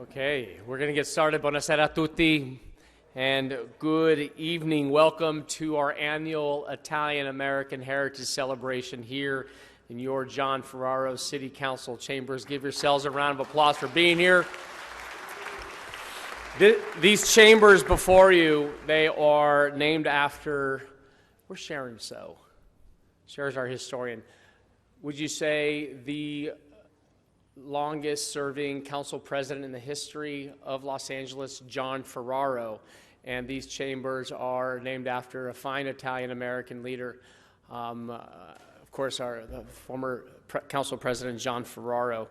Okay, we're going to get started. Buonasera a tutti and good evening. Welcome to our annual Italian-American Heritage Celebration here in your John Ferraro City Council chambers. Give yourselves a round of applause for being here. These chambers before you, they are named after, where's Sharon So? Sharon's our historian. Would you say the longest serving council president in the history of Los Angeles, John Ferraro? And these chambers are named after a fine Italian-American leader, of course, the former council president, John Ferraro.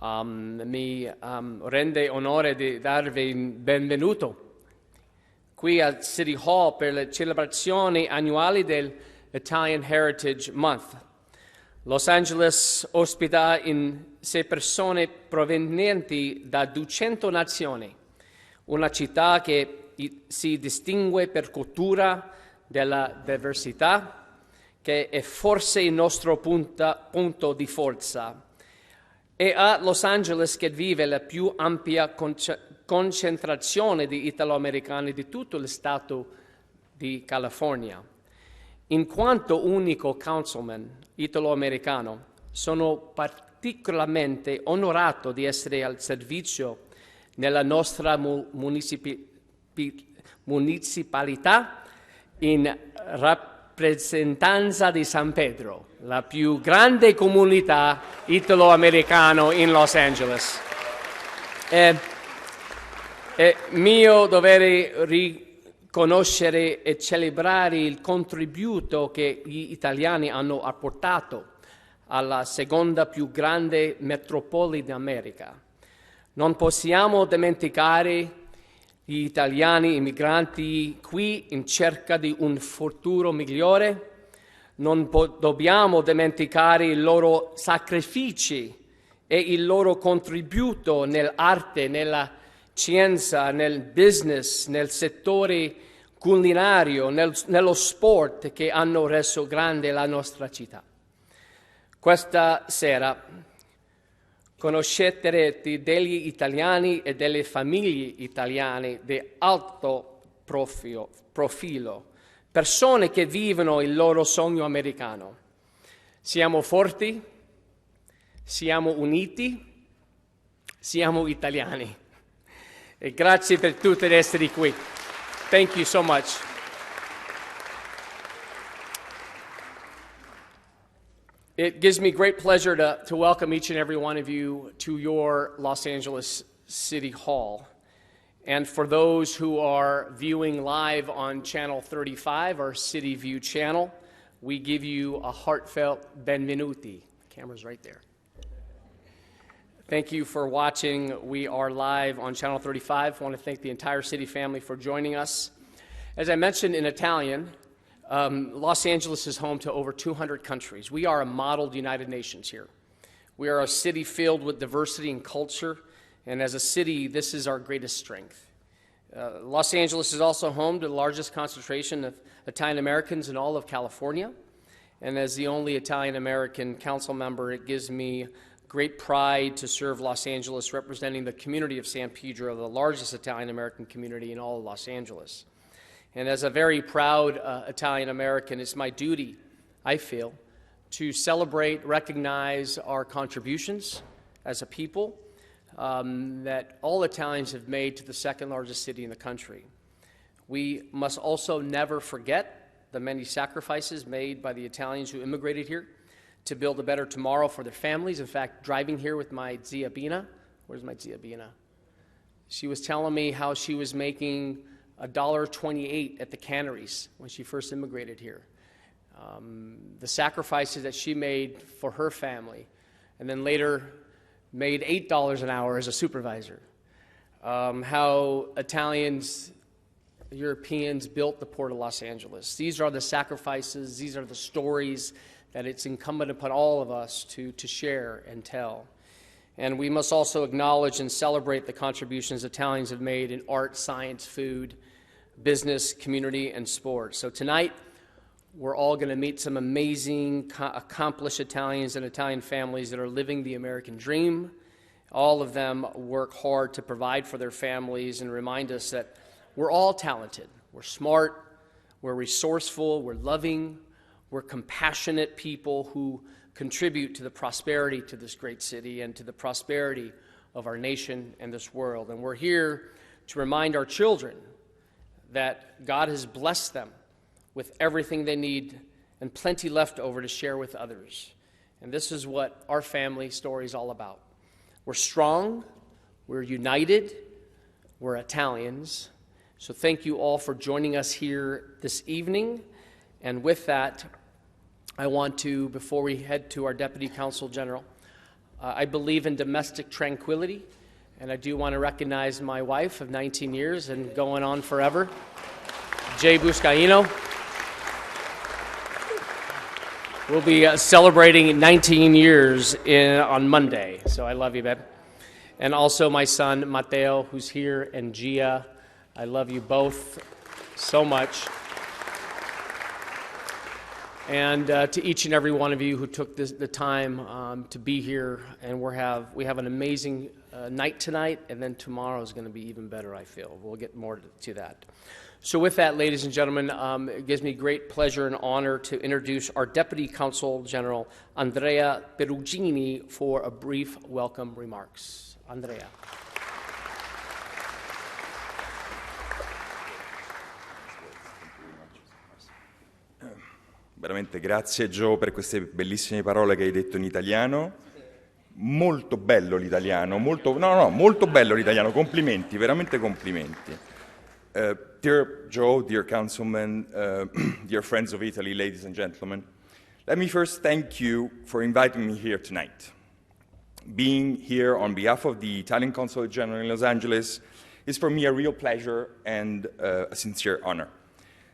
Mi rende onore di darvi benvenuto qui al City Hall per le celebrazioni annuali del Italian Heritage Month. Los Angeles ospita in 6 persone provenienti da 200 nazioni, una città che si distingue per cultura della diversità, che è forse il nostro punto di forza. È a Los Angeles che vive la più ampia concentrazione di italo-americani di tutto lo stato di California. In quanto unico councilman italo-americano, sono particolarmente onorato di essere al servizio nella nostra municipalità in rappresentanza di San Pedro, la più grande comunità italo-americana in Los Angeles. È mio dovere riconoscere e celebrare il contributo che gli italiani hanno apportato alla seconda più grande metropoli d'America. Non possiamo dimenticare gli italiani immigranti qui in cerca di un futuro migliore. Non dobbiamo dimenticare i loro sacrifici e il loro contributo nell'arte, nella scienza, nel business, nel settore culinario, nello sport, che hanno reso grande la nostra città. Questa sera conoscerete degli italiani e delle famiglie italiane di alto profilo, persone che vivono il loro sogno americano. Siamo forti, siamo uniti, siamo italiani. E grazie per tutti di essere qui. Thank you so much. It gives me great pleasure to welcome each and every one of you to your Los Angeles City Hall. And for those who are viewing live on Channel 35, our City View channel, we give you a heartfelt benvenuti. The camera's right there. Thank you for watching. We are live on Channel 35. I want to thank the entire City family for joining us. As I mentioned in Italian, Los Angeles is home to over 200 countries. We are a modeled United Nations here. We are a city filled with diversity and culture, and as a city, this is our greatest strength. Los Angeles is also home to the largest concentration of Italian Americans in all of California, and as the only Italian American council member, it gives me great pride to serve Los Angeles, representing the community of San Pedro, the largest Italian American community in all of Los Angeles. And as a very proud Italian American, it's my duty, I feel, to celebrate, recognize our contributions as a people that all Italians have made to the second largest city in the country. We must also never forget the many sacrifices made by the Italians who immigrated here to build a better tomorrow for their families. In fact, driving here with my zia Bina, where's my zia Bina? She was telling me how she was making $1.28 at the canneries when she first immigrated here. The sacrifices that she made for her family, and then later made $8 an hour as a supervisor. How Italians, Europeans built the Port of Los Angeles. These are the sacrifices, these are the stories that it's incumbent upon all of us to share and tell. And we must also acknowledge and celebrate the contributions Italians have made in art, science, food, business, community, and sports. So tonight, we're all going to meet some amazing, accomplished Italians and Italian families that are living the American dream All of them work hard to provide for their families and remind us that we're all talented. We're smart, we're resourceful, we're loving, we're compassionate people who contribute to the prosperity to this great city and to the prosperity of our nation and this world. And we're here to remind our children that God has blessed them with everything they need and plenty left over to share with others. And this is what our family story is all about. We're strong, we're united, we're Italians. So thank you all for joining us here this evening. And with that, I want to, before we head to our Deputy Consul General, I believe in domestic tranquility, and I do want to recognize my wife of 19 years and going on forever, Joe Buscaino. We'll be celebrating 19 years on Monday, so I love you, babe. And also my son, Matteo, who's here, and Gia. I love you both so much. And to each and every one of you who took the time to be here, and we have an amazing night tonight, and then tomorrow is going to be even better, I feel. We'll get more to that. So with that, ladies and gentlemen, it gives me great pleasure and honor to introduce our Deputy Consul General, Andrea Perugini, for a brief welcome remarks. Andrea. Veramente grazie Joe per queste bellissime parole che hai detto in italiano. Molto bello l'italiano, molto bello l'italiano, complimenti, veramente complimenti. Dear Joe, dear Councilman, dear friends of Italy, ladies and gentlemen, let me first thank you for inviting me here tonight. Being here on behalf of the Italian Consulate General in Los Angeles is for me a real pleasure and a sincere honor.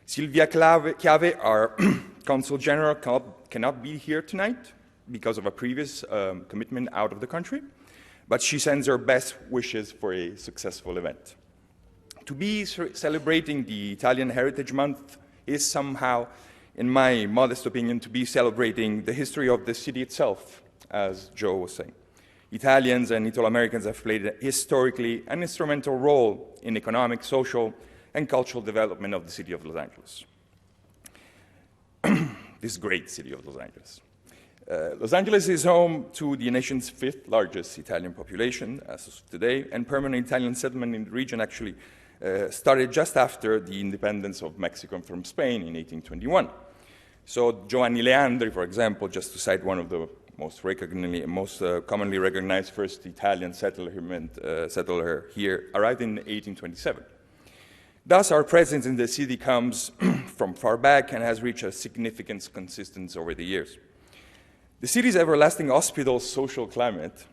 Silvia Chiave, our Consul General, cannot be here tonight because of a previous commitment out of the country, but she sends her best wishes for a successful event. To be celebrating the Italian Heritage Month is somehow, in my modest opinion, to be celebrating the history of the city itself, as Joe was saying. Italians and Italo-Americans have played historically an instrumental role in economic, social, and cultural development of the city of Los Angeles. This great city of Los Angeles. Los Angeles is home to the nation's 5th largest Italian population as of today, and permanent Italian settlement in the region actually started just after the independence of Mexico from Spain in 1821. So Giovanni Leandri, for example, just to cite one of the most commonly recognized first Italian settler here, arrived in 1827. Thus, our presence in the city comes from far back and has reached a significant consistency over the years. The city's everlasting hospitable social climate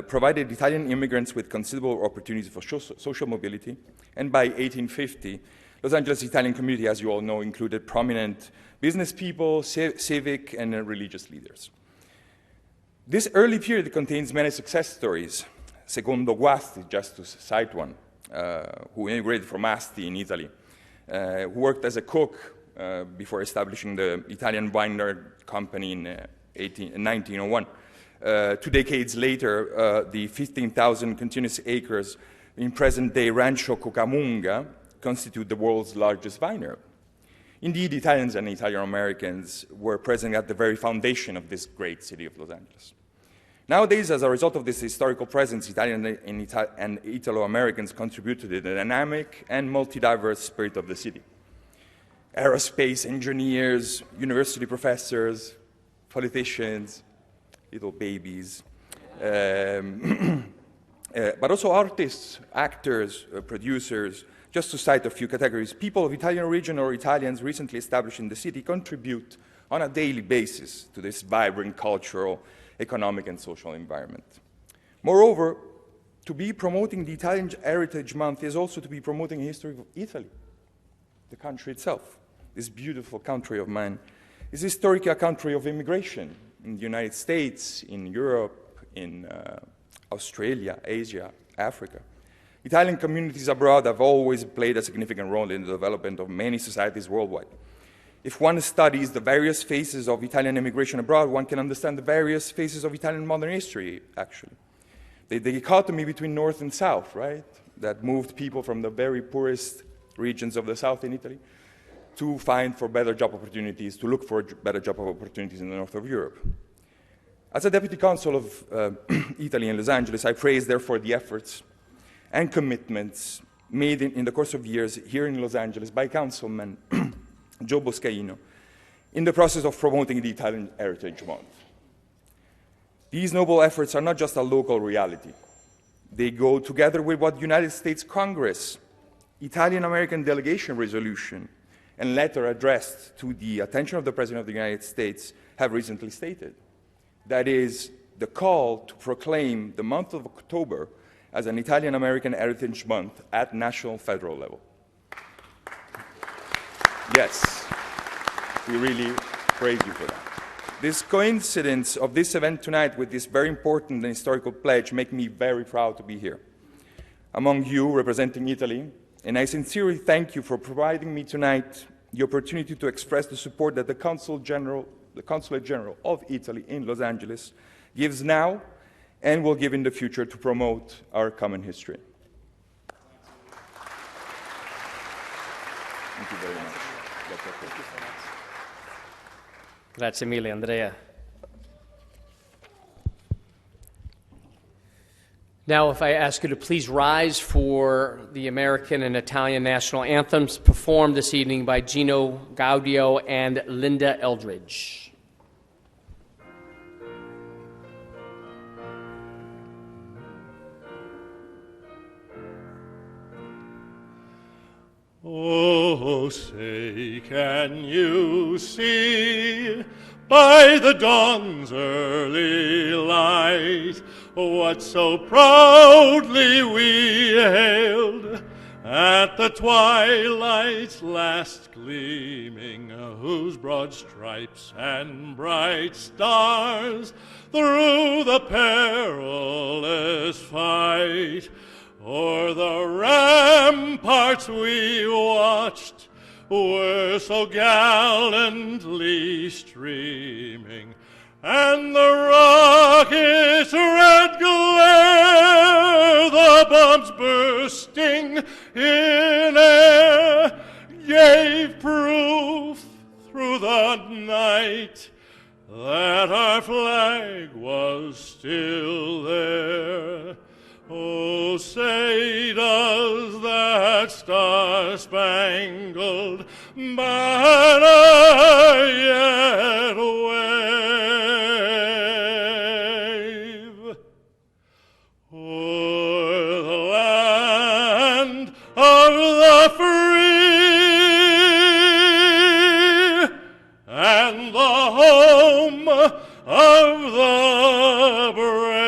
provided Italian immigrants with considerable opportunities for social mobility, and by 1850, Los Angeles Italian community, as you all know, included prominent business people, civic, and religious leaders. This early period contains many success stories. Secondo Guasti, just to cite one, who immigrated from Asti in Italy, who worked as a cook before establishing the Italian Vineyard Company in 1901. 2 decades later, the 15,000 continuous acres in present-day Rancho Cucamonga constitute the world's largest vineyard. Indeed, Italians and Italian-Americans were present at the very foundation of this great city of Los Angeles. Nowadays, as a result of this historical presence, Italian and Italo-Americans contribute to the dynamic and multi-diverse spirit of the city. Aerospace engineers, university professors, politicians, little babies, but also artists, actors, producers, just to cite a few categories. People of Italian origin or Italians recently established in the city contribute on a daily basis to this vibrant cultural, economic, and social environment. Moreover, to be promoting the Italian Heritage Month is also to be promoting the history of Italy, the country itself. This beautiful country of mine is historically a country of immigration in the United States, in Europe, in Australia, Asia, Africa. Italian communities abroad have always played a significant role in the development of many societies worldwide. If one studies the various phases of Italian immigration abroad, one can understand the various phases of Italian modern history, actually. the dichotomy between North and South, right? That moved people from the very poorest regions of the South in Italy to find for better job opportunities, to look for better job opportunities in the north of Europe. As a deputy consul of Italy in Los Angeles, I praise, therefore, the efforts and commitments made in the course of years here in Los Angeles by Councilman Joe Buscaino in the process of promoting the Italian Heritage Month. These noble efforts are not just a local reality. They go together with what United States Congress, Italian-American delegation resolution, and letter addressed to the attention of the President of the United States have recently stated. That is, the call to proclaim the month of October as an Italian-American Heritage Month at national federal level. Yes, we really praise you for that. This coincidence of this event tonight with this very important and historical pledge make me very proud to be here among you representing Italy, and I sincerely thank you for providing me tonight the opportunity to express the support that the Consulate General of Italy in Los Angeles gives now and will give in the future to promote our common history. Thank you very much. Grazie mille, Andrea. Now, if I ask you to please rise for the American and Italian national anthems performed this evening by Gino Gaudio and Linda Eldridge. Oh, say, can you see by the dawn's early light what so proudly we hailed at the twilight's last gleaming, whose broad stripes and bright stars through the perilous fight o'er the ramparts we watched were so gallantly streaming, and the rocket's red glare, the bombs bursting in air, gave proof through the night that our flag was still there. Oh, say does that star-spangled banner yet wave o'er the land of the free and the home of the brave?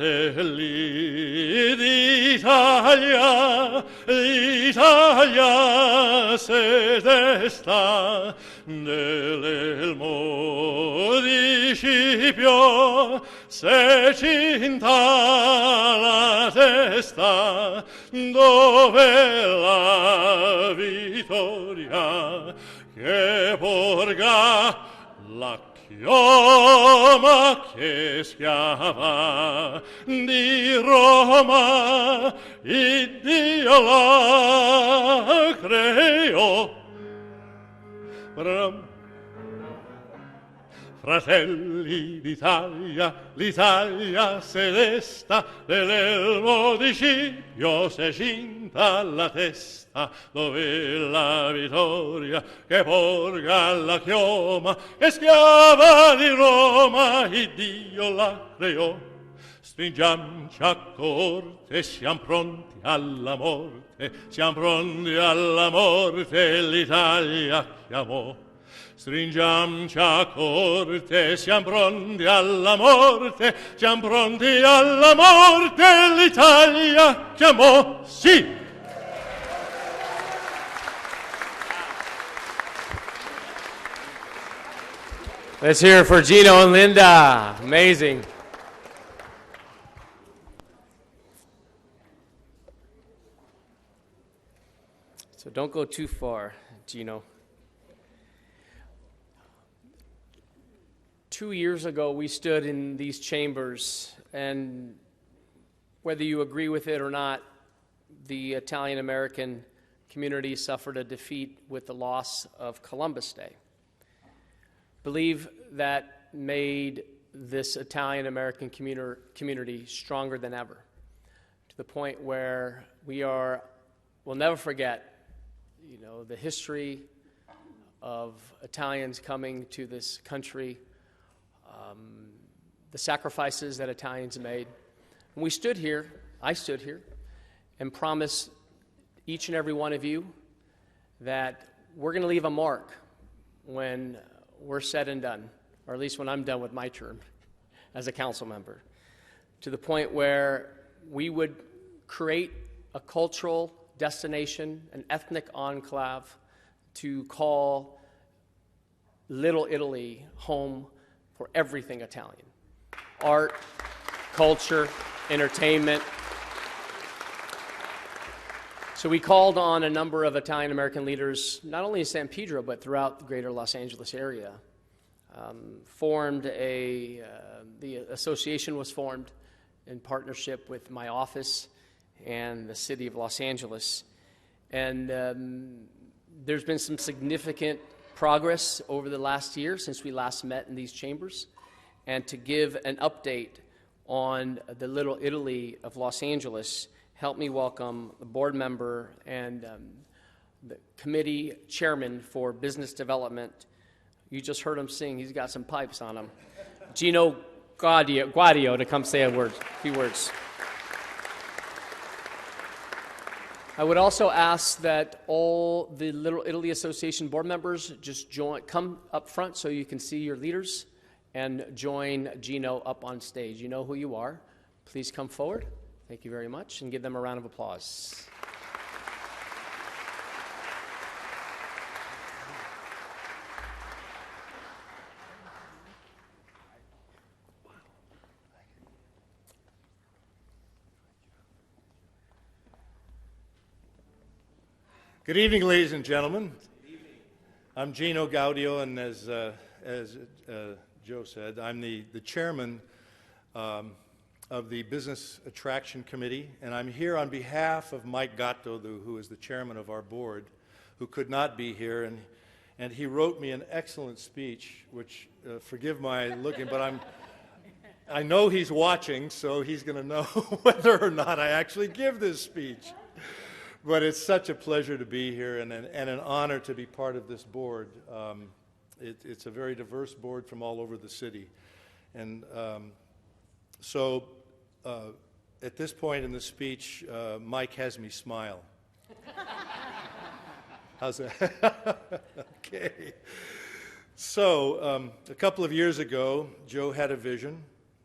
Fratelli d'Italia, l'Italia se desta nell'elmo di Scipio, se cinta la testa dove la vittoria che porga la chioma che schiava di Roma, Iddio la creò. Fratelli d'Italia, l'Italia se desta nell'elmo di Scipio, se cinta la testa dove la vittoria che porga la chioma che schiava di Roma, Iddio la creò. Stringiamoci a corte, siamo pronti alla morte, siamo pronti alla morte, l'Italia chiamò. stringiamoci a corte, siamo pronti alla morte, siamo pronti alla morte, l'Italia chiamò sì. Let's hear it for Gino and Linda. Amazing. So don't go too far, Gino. 2 years ago, we stood in these chambers, and whether you agree with it or not, the Italian-American community suffered a defeat with the loss of Columbus Day. Believe that made this Italian-American community stronger than ever, to the point where we'll never forget, the history of Italians coming to this country, the sacrifices that Italians made. And I stood here, and promised each and every one of you that we're going to leave a mark when we're said and done, or at least when I'm done with my term as a council member, to the point where we would create a cultural destination, an ethnic enclave, to call Little Italy home for everything Italian. Art, culture, entertainment. So we called on a number of Italian-American leaders, not only in San Pedro, but throughout the greater Los Angeles area. The association was formed in partnership with my office and the city of Los Angeles. And there's been some significant progress over the last year since we last met in these chambers. And to give an update on the Little Italy of Los Angeles, help me welcome the board member and the committee chairman for business development. You just heard him sing. He's got some pipes on him. Gino Guadio to come say a few words. I would also ask that all the Little Italy Association board members just come up front so you can see your leaders and join Gino up on stage. You know who you are. Please come forward. Thank you very much, and give them a round of applause. Good evening, ladies and gentlemen. I'm Gino Gaudio, and as Joe said, I'm the chairman of the Business Attraction Committee, and I'm here on behalf of Mike Gatto, who is the chairman of our board, who could not be here, and he wrote me an excellent speech, which, forgive my looking, but I know he's watching, so he's going to know whether or not I actually give this speech. But it's such a pleasure to be here and an honor to be part of this board. It's a very diverse board from all over the city. And so at this point in the speech, Mike has me smile. How's that? Okay. So a couple of years ago, Joe had a vision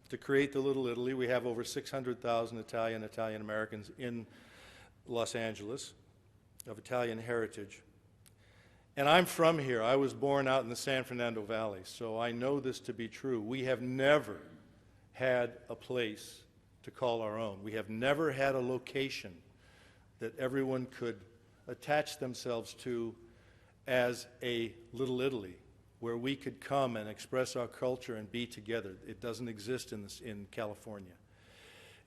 to create the Little Italy. We have over 600,000 Italian Americans in Los Angeles of Italian heritage. And I'm from here. I was born out in the San Fernando Valley, so I know this to be true. We have never had a place to call our own. We have never had a location that everyone could attach themselves to as a Little Italy, where we could come and express our culture and be together. It doesn't exist in California.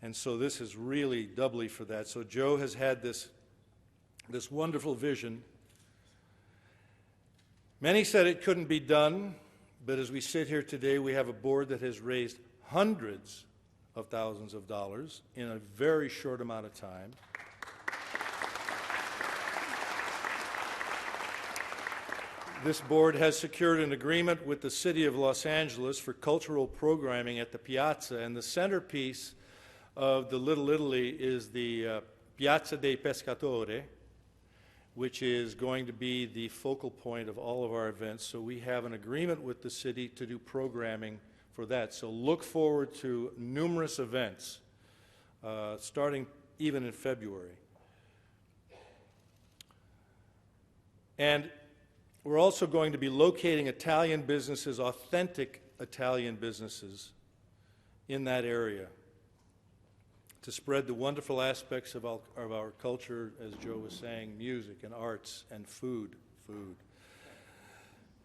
And so this is really doubly for that. So Joe has had this wonderful vision. Many said it couldn't be done, but as we sit here today, we have a board that has raised hundreds of thousands of dollars in a very short amount of time. This board has secured an agreement with the city of Los Angeles for cultural programming at the Piazza, and the centerpiece of the Little Italy is the Piazza dei Pescatori, which is going to be the focal point of all of our events. So we have an agreement with the city to do programming for that. So look forward to numerous events, starting even in February. And we're also going to be locating Italian businesses, authentic Italian businesses, in that area to spread the wonderful aspects of our culture, as Joe was saying, music and arts and food.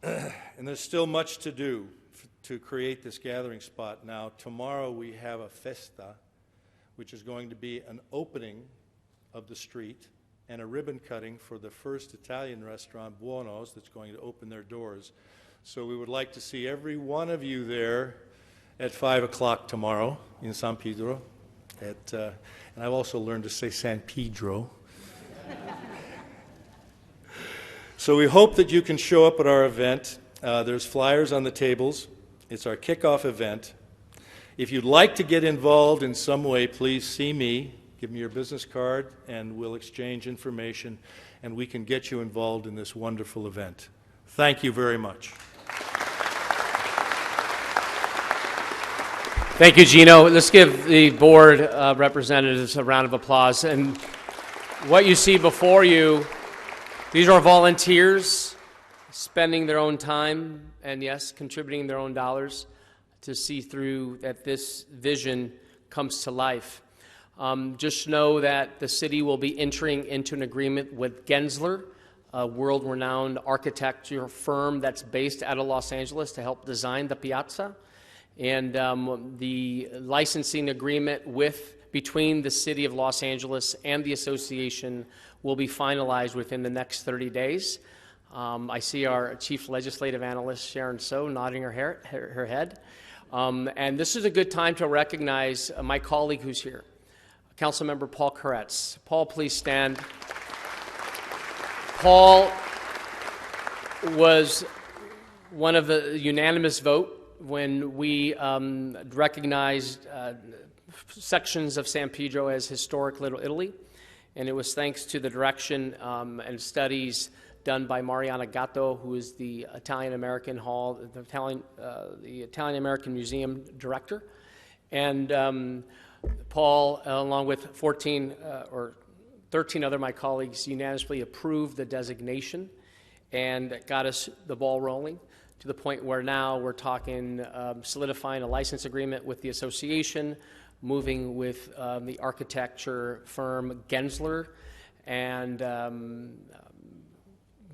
And there's still much to do to create this gathering spot. Now, tomorrow we have a festa, which is going to be an opening of the street and a ribbon cutting for the first Italian restaurant, Buono's, that's going to open their doors. So we would like to see every one of you there at 5 o'clock tomorrow in San Pedro. And I've also learned to say San Pedro. So we hope that you can show up at our event. There's flyers on the tables. It's our kickoff event. If you'd like to get involved in some way, please see me. Give me your business card, and we'll exchange information, and we can get you involved in this wonderful event. Thank you very much. Thank you, Gino. Let's give the board representatives a round of applause. And what you see before you, these are volunteers spending their own time and, yes, contributing their own dollars to see through that this vision comes to life. Just know that the city will be entering into an agreement with Gensler, a world-renowned architecture firm that's based out of Los Angeles, to help design the piazza. And the licensing agreement between the City of Los Angeles and the association will be finalized within the next 30 days. I see our Chief Legislative Analyst, Sharon So, nodding her head. And this is a good time to recognize my colleague who's here, Councilmember Paul Koretz. Paul, please stand. Paul was one of the unanimous vote when we recognized sections of San Pedro as historic Little Italy, and it was thanks to the direction and studies done by Mariana Gatto, who is the Italian-American Hall, the Italian-American Museum director, and Paul, along with 14 or 13 other my colleagues, unanimously approved the designation and got us the ball rolling, to the point where now we're talking solidifying a license agreement with the association, moving with the architecture firm Gensler, and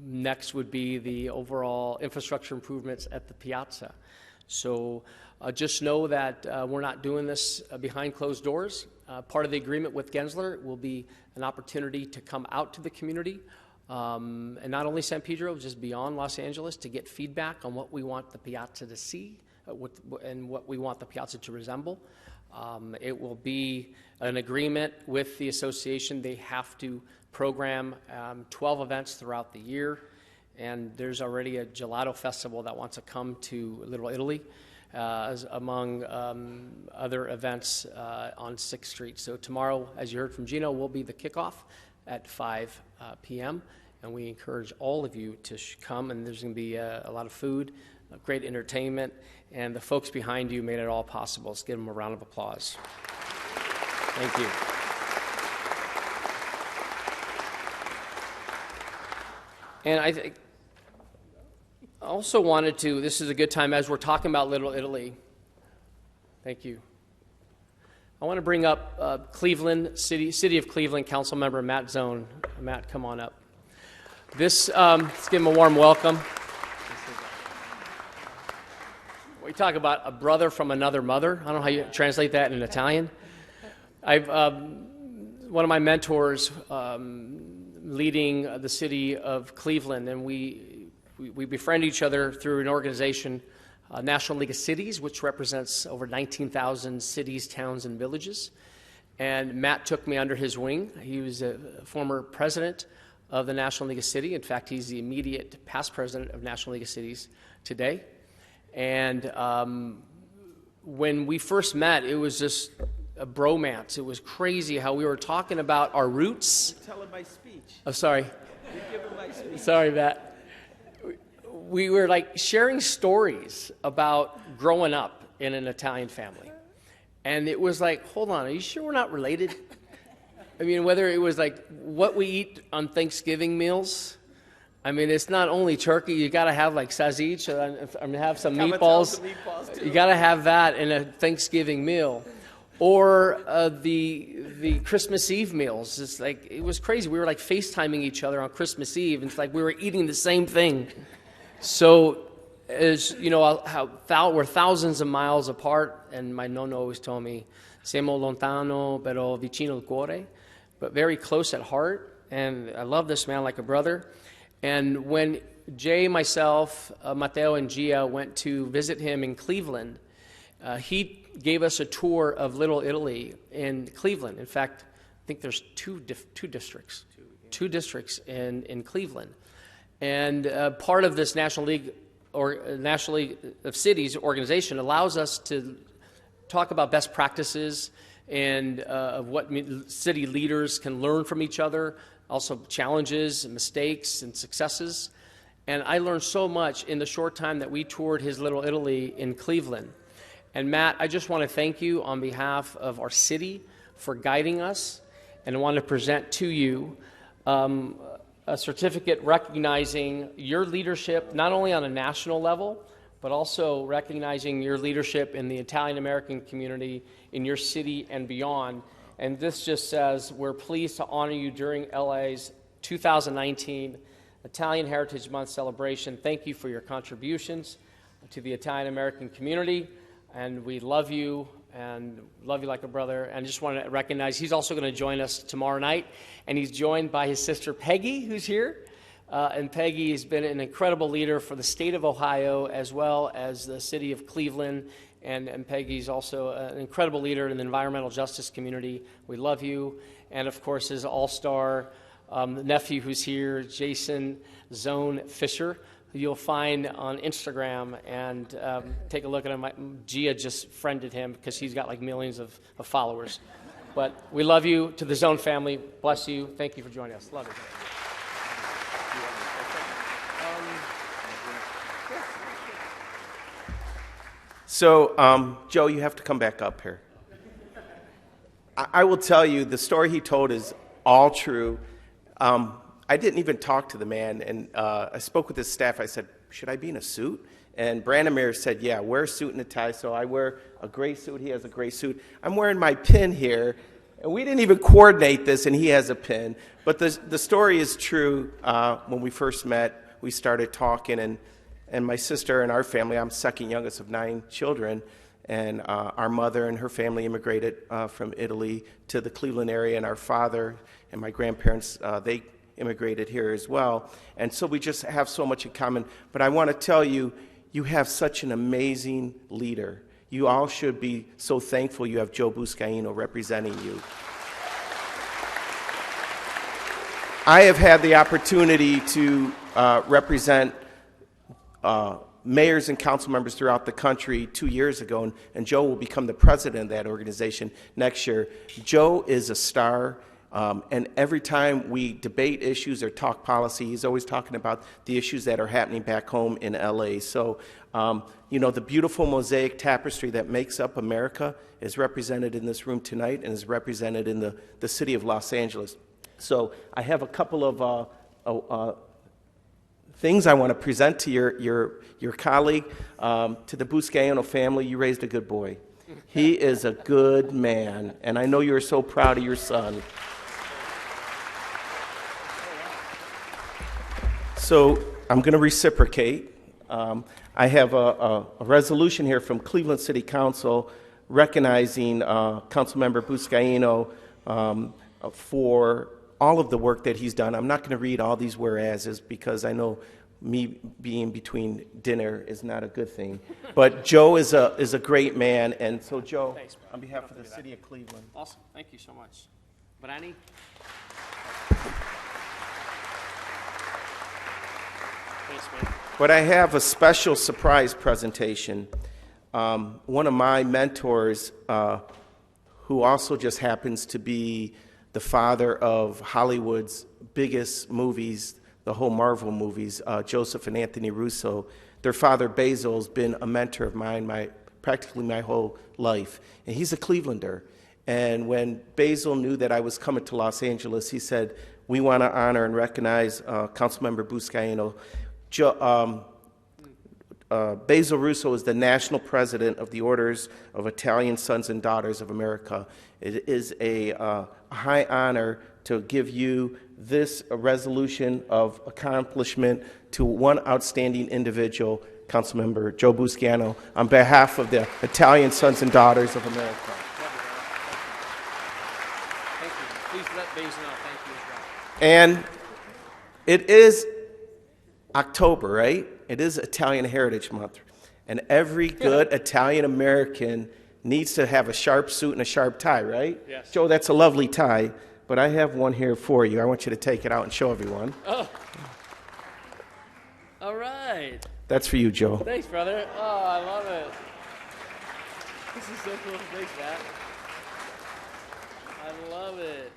next would be the overall infrastructure improvements at the piazza. So just know that we're not doing this behind closed doors. Part of the agreement with Gensler will be an opportunity to come out to the community, and not only San Pedro, just beyond Los Angeles, to get feedback on what we want the piazza to see and what we want the piazza to resemble. It will be an agreement with the association. They have to program 12 events throughout the year, and there's already a gelato festival that wants to come to Little Italy, among other events on 6th Street. So tomorrow, as you heard from Gino, will be the kickoff at 5 p.m., and we encourage all of you to come, and there's going to be a lot of food, great entertainment, and the folks behind you made it all possible. Let's give them a round of applause. Thank you. And I also wanted to, this is a good time as we're talking about Little Italy. Thank you. I want to bring up Cleveland, City of Cleveland Councilmember Matt Zone. Matt, come on up. Let's give him a warm welcome. We talk about a brother from another mother. I don't know how you translate that in Italian. One of my mentors leading the city of Cleveland, and we befriend each other through an organization, National League of Cities, which represents over 19,000 cities, towns, and villages. And Matt took me under his wing. He was a former president of the National League of Cities. In fact, he's the immediate past president of National League of Cities today. And when we first met, it was just a bromance. It was crazy how we were talking about our roots. You're telling my speech. Oh, sorry. Sorry, Matt. We were like sharing stories about growing up in an Italian family. And it was like, hold on, are you sure we're not related? I mean, whether it was like what we eat on Thanksgiving meals. I mean, it's not only turkey. You got to have like sausage, have some meatballs. You got to have that in a Thanksgiving meal, or the Christmas Eve meals. It's like it was crazy. We were like FaceTiming each other on Christmas Eve. It's like we were eating the same thing. So, as you know, we're thousands of miles apart, and my nonno always told me, "Siamo lontano, pero vicino al cuore," but very close at heart. And I love this man like a brother. And when Jay, myself, Matteo, and Gia went to visit him in Cleveland, he gave us a tour of Little Italy in Cleveland. In fact, I think there's two districts in Cleveland. And part of this National League of Cities organization allows us to talk about best practices and of what city leaders can learn from each other, also challenges and mistakes and successes. And I learned so much in the short time that we toured his Little Italy in Cleveland. And Matt, I just want to thank you on behalf of our city for guiding us, and I want to present to you a certificate recognizing your leadership, not only on a national level, but also recognizing your leadership in the Italian-American community in your city and beyond. And this just says, we're pleased to honor you during LA's 2019 Italian Heritage Month celebration. Thank you for your contributions to the Italian-American community, and we love you and love you like a brother. And I just want to recognize he's also going to join us tomorrow night, and he's joined by his sister Peggy, who's here. And Peggy has been an incredible leader for the state of Ohio as well as the city of Cleveland. And Peggy's also an incredible leader in the environmental justice community. We love you. And, of course, his all-star nephew who's here, Jason Zone Fisher, who you'll find on Instagram. And take a look at him. Gia just friended him because he's got like millions of followers. But we love you. To the Zone family, bless you. Thank you for joining us. Love you. So, Joe, you have to come back up here. I will tell you, the story he told is all true. I didn't even talk to the man, and I spoke with his staff. I said, should I be in a suit? And Branimir said, yeah, wear a suit and a tie. So I wear a gray suit. He has a gray suit. I'm wearing my pin here, and we didn't even coordinate this, and he has a pin. But the story is true. When we first met, we started talking, and my sister and our family, I'm second youngest of 9 children, and our mother and her family immigrated from Italy to the Cleveland area, and our father and my grandparents, they immigrated here as well. And so we just have so much in common. But I want to tell you, you have such an amazing leader. You all should be so thankful you have Joe Buscaino representing you. I have had the opportunity to represent mayors and council members throughout the country 2 years ago, and Joe will become the president of that organization next year. Joe is a star, and every time we debate issues or talk policy, he's always talking about the issues that are happening back home in LA. So, you know, the beautiful mosaic tapestry that makes up America is represented in this room tonight and is represented in the city of Los Angeles. So I have a couple of things I want to present to your colleague. To the Buscaino family, you raised a good boy. He is a good man, and I know you're so proud of your son. So I'm going to reciprocate. I have a resolution here from Cleveland City Council recognizing Councilmember Buscaino for all of the work that he's done. I'm not going to read all these whereases because I know me being between dinner is not a good thing. But Joe is a great man, and so Joe, Thanks, on behalf of the city of Cleveland. Awesome. Thank you so much. Brani? Thanks, man. But I have a special surprise presentation. One of my mentors, who also just happens to be the father of Hollywood's biggest movies, the whole Marvel movies, Joseph and Anthony Russo. Their father, Basil's been a mentor of mine practically my whole life, and he's a Clevelander. And when Basil knew that I was coming to Los Angeles, he said, we want to honor and recognize Councilmember Buscaino. Basil Russo is the national president of the Orders of Italian Sons and Daughters of America. It is a high honor to give you this resolution of accomplishment to one outstanding individual, Councilmember Joe Buscaino, on behalf of the Italian Sons and Daughters of America. Thank you. Please let Basil know. Thank you as well. And it is October, right? It is Italian Heritage Month. And every good Italian American needs to have a sharp suit and a sharp tie, right? Yes. Joe, that's a lovely tie, but I have one here for you. I want you to take it out and show everyone. Oh. All right. That's for you, Joe. Thanks, brother. Oh, I love it. This is so cool. Thanks, Matt. I love it.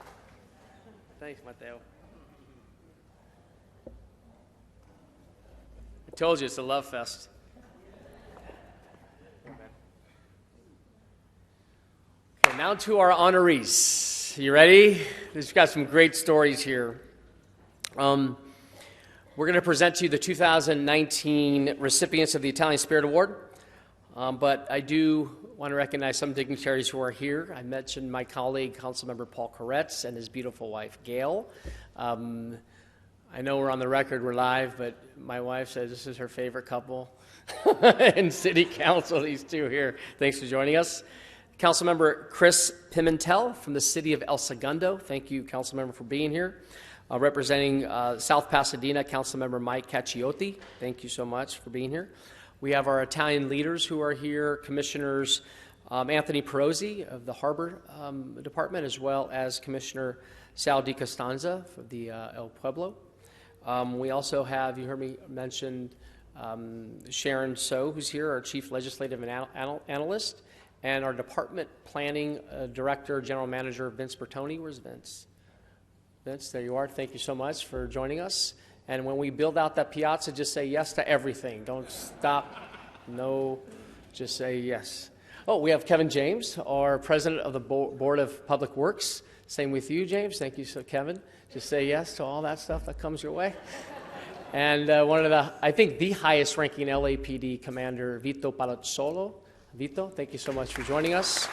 Thanks, Matteo. I told you it's a love fest. Okay, now to our honorees. You ready? We've got some great stories here. We're going to present to you the 2019 recipients of the Italian Spirit Award, but I do want to recognize some dignitaries who are here. I mentioned my colleague, Councilmember Paul Koretz, and his beautiful wife, Gail. I know we're on the record, we're live, but my wife says this is her favorite couple in City Council, these two here. Thanks for joining us. Councilmember Chris Pimentel from the city of El Segundo. Thank you, Councilmember, for being here. Representing South Pasadena, Councilmember Mike Cacciotti. Thank you so much for being here. We have our Italian leaders who are here, Commissioners Anthony Perozzi of the Harbor Department, as well as Commissioner Sal Di Costanza for the El Pueblo. We also have, you heard me mention Sharon So, who's here, our Chief Legislative Analyst, and our Department Planning Director, General Manager Vince Bertoni. Where's Vince? Vince, there you are. Thank you so much for joining us. And when we build out that piazza, just say yes to everything. Don't stop. No, just say yes. Oh, we have Kevin James, our President of the Board of Public Works. Same with you, James. Thank you, Kevin. Just say yes to all that stuff that comes your way. And one of the, I think, the highest-ranking LAPD Commander, Vito Palazzolo. Vito, thank you so much for joining us.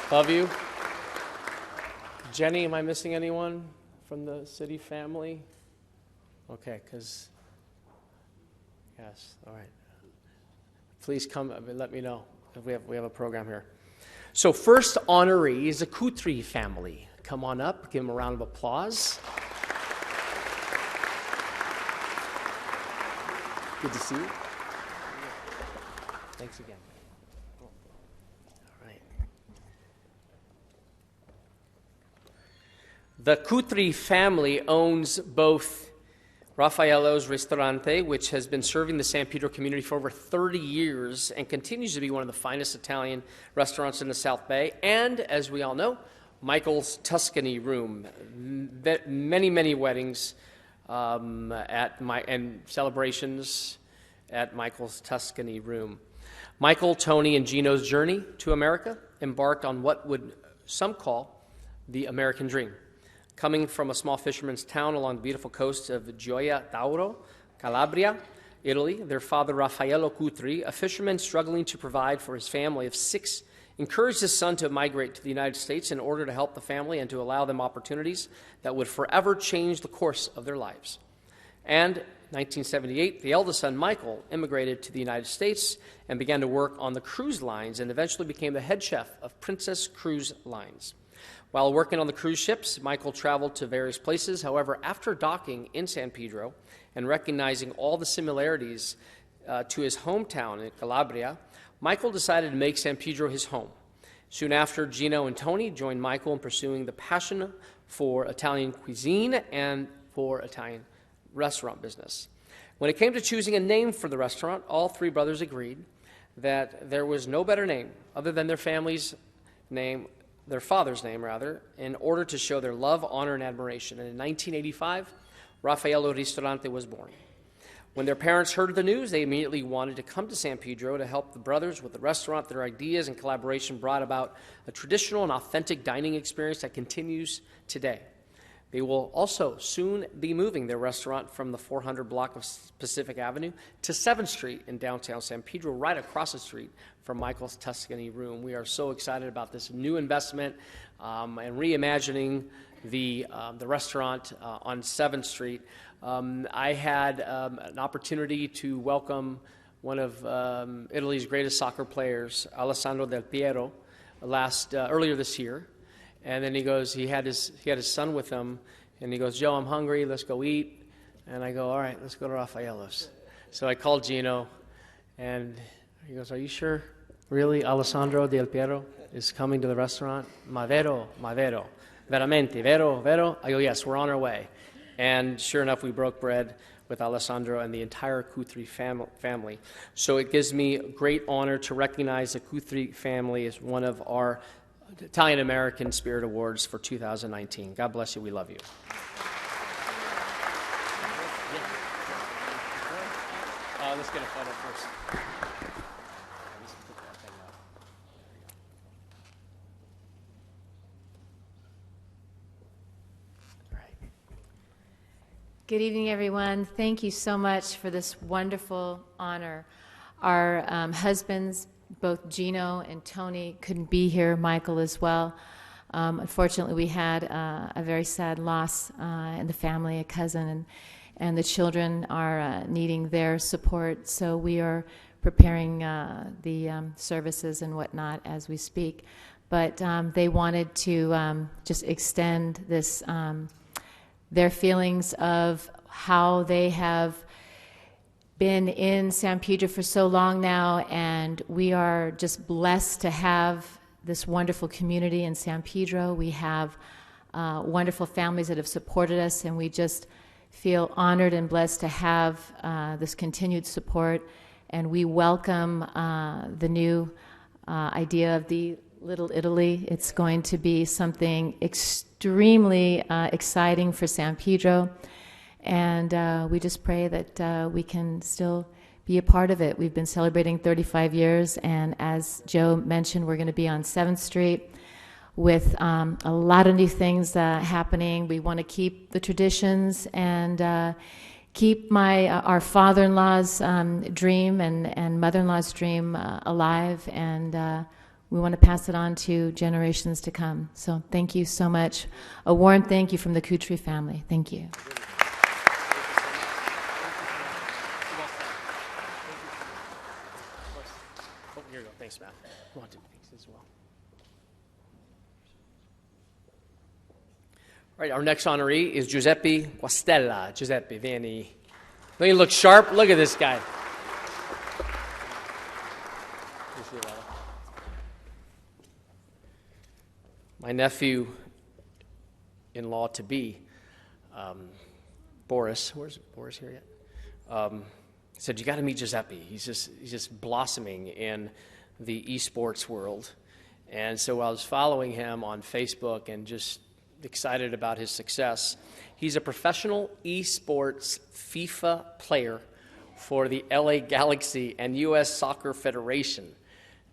Love you. Jenny, am I missing anyone from the city family? Okay, because, yes, all right. Please come, let me know if we have a program here. So first honoree is the Kutri family. Come on up, give them a round of applause. Good to see you. Thanks again. All right. The Kutri family owns both Raffaello's Ristorante, which has been serving the San Pedro community for over 30 years and continues to be one of the finest Italian restaurants in the South Bay, and, as we all know, Michael's Tuscany Room. Many, many weddings and celebrations at Michael's Tuscany Room. Michael, Tony, and Gino's journey to America embarked on what would some call the American dream. Coming from a small fisherman's town along the beautiful coast of Gioia Tauro, Calabria, Italy, their father, Raffaello Kutri, a fisherman struggling to provide for his family of 6, encouraged his son to migrate to the United States in order to help the family and to allow them opportunities that would forever change the course of their lives. And in 1978, the eldest son, Michael, immigrated to the United States and began to work on the cruise lines and eventually became the head chef of Princess Cruise Lines. While working on the cruise ships, Michael traveled to various places. However, after docking in San Pedro and recognizing all the similarities to his hometown in Calabria, Michael decided to make San Pedro his home. Soon after, Gino and Tony joined Michael in pursuing the passion for Italian cuisine and for Italian restaurant business. When it came to choosing a name for the restaurant, all 3 brothers agreed that there was no better name other than their family's name, their father's name, rather, in order to show their love, honor, and admiration. And in 1985, Raffaello Ristorante was born. When their parents heard the news, they immediately wanted to come to San Pedro to help the brothers with the restaurant. Their ideas and collaboration brought about a traditional and authentic dining experience that continues today. They will also soon be moving their restaurant from the 400 block of Pacific Avenue to 7th Street in downtown San Pedro, right across the street from Michael's Tuscany Room. We are so excited about this new investment and reimagining the restaurant on 7th Street. I had an opportunity to welcome one of Italy's greatest soccer players, Alessandro Del Piero, earlier this year. And then he had his son with him, and he goes, "Joe, I'm hungry, let's go eat." And I go, "All right, let's go to Raffaello's." So I called Gino, and he goes, "Are you sure, really, Alessandro Del Piero is coming to the restaurant?" "Ma vero, veramente, vero?" I go, "Yes, we're on our way." And sure enough, we broke bread with Alessandro and the entire Kutri family. So it gives me great honor to recognize the Kutri family as one of our Italian American Spirit Awards for 2019. God bless you. We love you. Let's get a photo first. Good evening, everyone. Thank you so much for this wonderful honor. Our husbands, both Gino and Tony, couldn't be here, Michael as well. Unfortunately, we had a very sad loss in the family, a cousin, and the children are needing their support. So we are preparing the services and whatnot as we speak. But they wanted to just extend this their feelings of how they have been in San Pedro for so long now, and we are just blessed to have this wonderful community in San Pedro. We have wonderful families that have supported us, and we just feel honored and blessed to have this continued support, and we welcome the new idea of the Little Italy. It's going to be something extremely exciting for San Pedro, and we just pray that we can still be a part of it. We've been celebrating 35 years, and as Joe mentioned, we're going to be on 7th Street with a lot of new things happening. We want to keep the traditions and keep our father-in-law's dream and mother-in-law's dream alive, and we want to pass it on to generations to come. So thank you so much. A warm thank you from the Kutri family. Thank you. Oh, here you go. Thanks, Matt. I want to do things as well. All right, our next honoree is Giuseppe Guastella. Giuseppe, vieni. Don't you look sharp? Look at this guy. My nephew-in-law to be, Boris. Where's Boris here yet? Said you got to meet Giuseppe. He's just blossoming in the esports world, and so I was following him on Facebook and just excited about his success. He's a professional esports FIFA player for the LA Galaxy and U.S. Soccer Federation.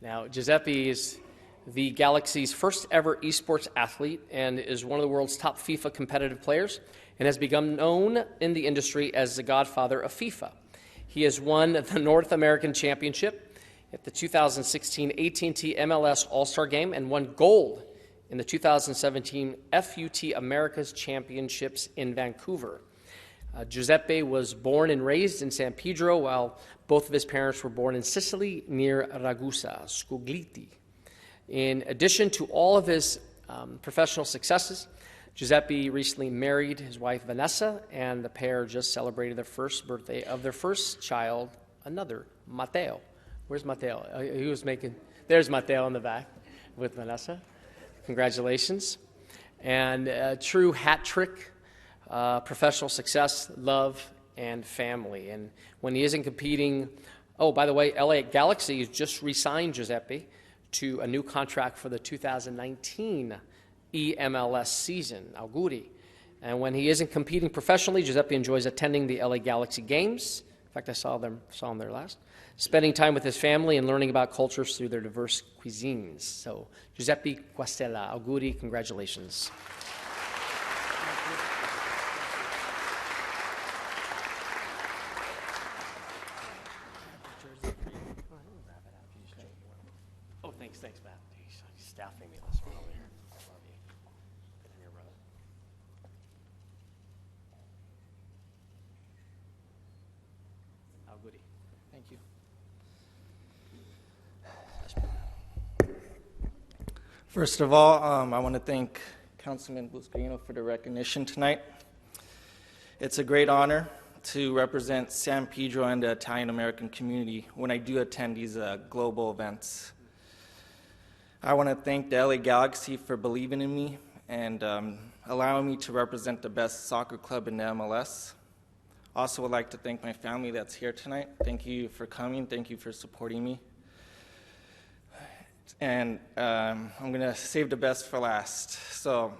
Now, Giuseppe is the Galaxy's first ever esports athlete and is one of the world's top FIFA competitive players and has become known in the industry as the godfather of FIFA. He has won the North American Championship at the 2016 AT&T MLS All-Star Game and won gold in the 2017 FUT Americas Championships in Vancouver. Giuseppe was born and raised in San Pedro, while both of his parents were born in Sicily near Ragusa, Scugliti. In addition to all of his professional successes, Giuseppe recently married his wife Vanessa, and the pair just celebrated the first birthday of their first child, another, Matteo. Where's Matteo? There's Matteo in the back with Vanessa. Congratulations. And a true hat trick, professional success, love, and family. And when he isn't competing, oh, by the way, LA Galaxy has just re-signed Giuseppe to a new contract for the 2019 EMLS season. Auguri. And when he isn't competing professionally, Giuseppe enjoys attending the LA Galaxy games. In fact, I saw him there last. Spending time with his family and learning about cultures through their diverse cuisines. So, Giuseppe Quastella, auguri, congratulations. Oh, thanks, Matt. He's staffing me this one over here. I love you. Get in here, brother. Auguri. Thank you. First of all, I want to thank Councilman Buscaino for the recognition tonight. It's a great honor to represent San Pedro and the Italian-American community when I do attend these global events. I want to thank the LA Galaxy for believing in me and allowing me to represent the best soccer club in the MLS. Also would like to thank my family that's here tonight. Thank you for coming. Thank you for supporting me. And I'm going to save the best for last. So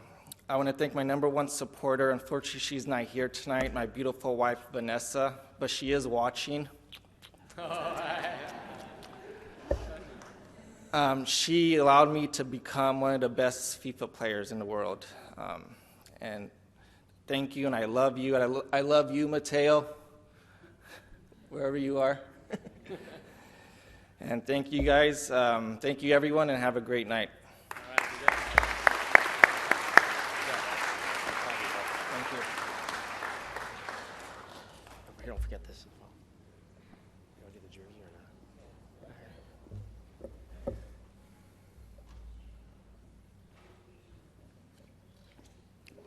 I want to thank my #1 supporter. Unfortunately, she's not here tonight, my beautiful wife, Vanessa, but she is watching. She allowed me to become one of the best FIFA players in the world. And thank you, and I love you. And I love you, Mateo, wherever you are. And thank you, guys. Thank you, everyone, and have a great night. Thank you. Here, don't forget this as well. You want to get the jersey or not?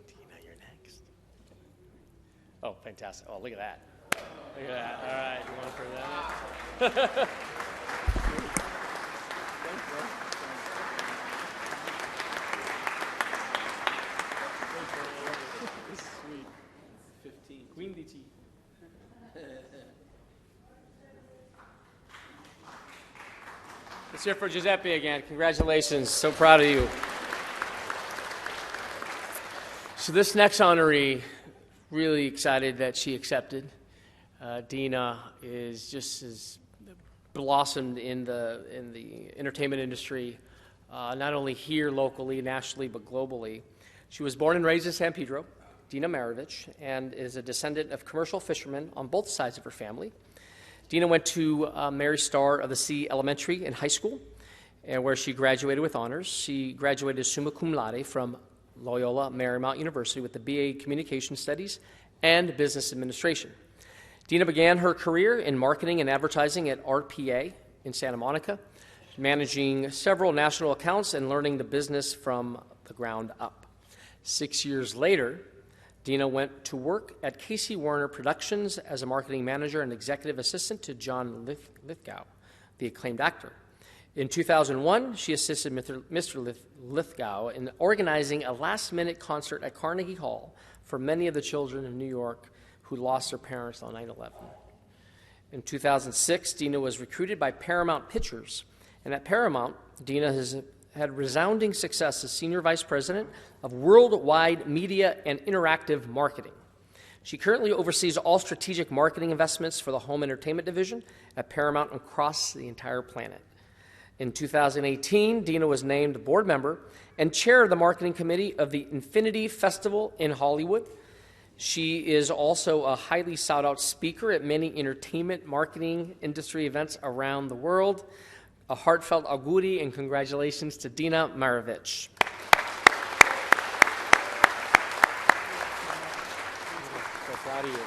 Tina, you're next. Oh, fantastic. Oh, look at that. Look at that. All right, you want to throw that in? Sweet. 15. Queen DT. Let's hear it for Giuseppe again. Congratulations. So proud of you. So this next honoree, really excited that she accepted. Dina is just as blossomed in the entertainment industry, not only here locally, nationally, but globally. She was born and raised in San Pedro, Dina Marovich, and is a descendant of commercial fishermen on both sides of her family. Dina went to Mary Star of the Sea Elementary in high school, and where she graduated with honors. She graduated summa cum laude from Loyola Marymount University with the BA Communication Studies and Business Administration. Dina began her career in marketing and advertising at RPA in Santa Monica, managing several national accounts and learning the business from the ground up. 6 years later, Dina went to work at Casey Warner Productions as a marketing manager and executive assistant to John Lithgow, the acclaimed actor. In 2001, she assisted Mr. Lithgow in organizing a last-minute concert at Carnegie Hall for many of the children in New York who lost their parents on 9/11. In 2006, Dina was recruited by Paramount Pictures, and at Paramount, Dina has had resounding success as Senior Vice President of Worldwide Media and Interactive Marketing. She currently oversees all strategic marketing investments for the home entertainment division at Paramount across the entire planet. In 2018, Dina was named board member and chair of the marketing committee of the Infinity Festival in Hollywood. She is also a highly sought-out speaker at many entertainment marketing industry events around the world. A heartfelt auguri and congratulations to Dina Marovich. So proud of you.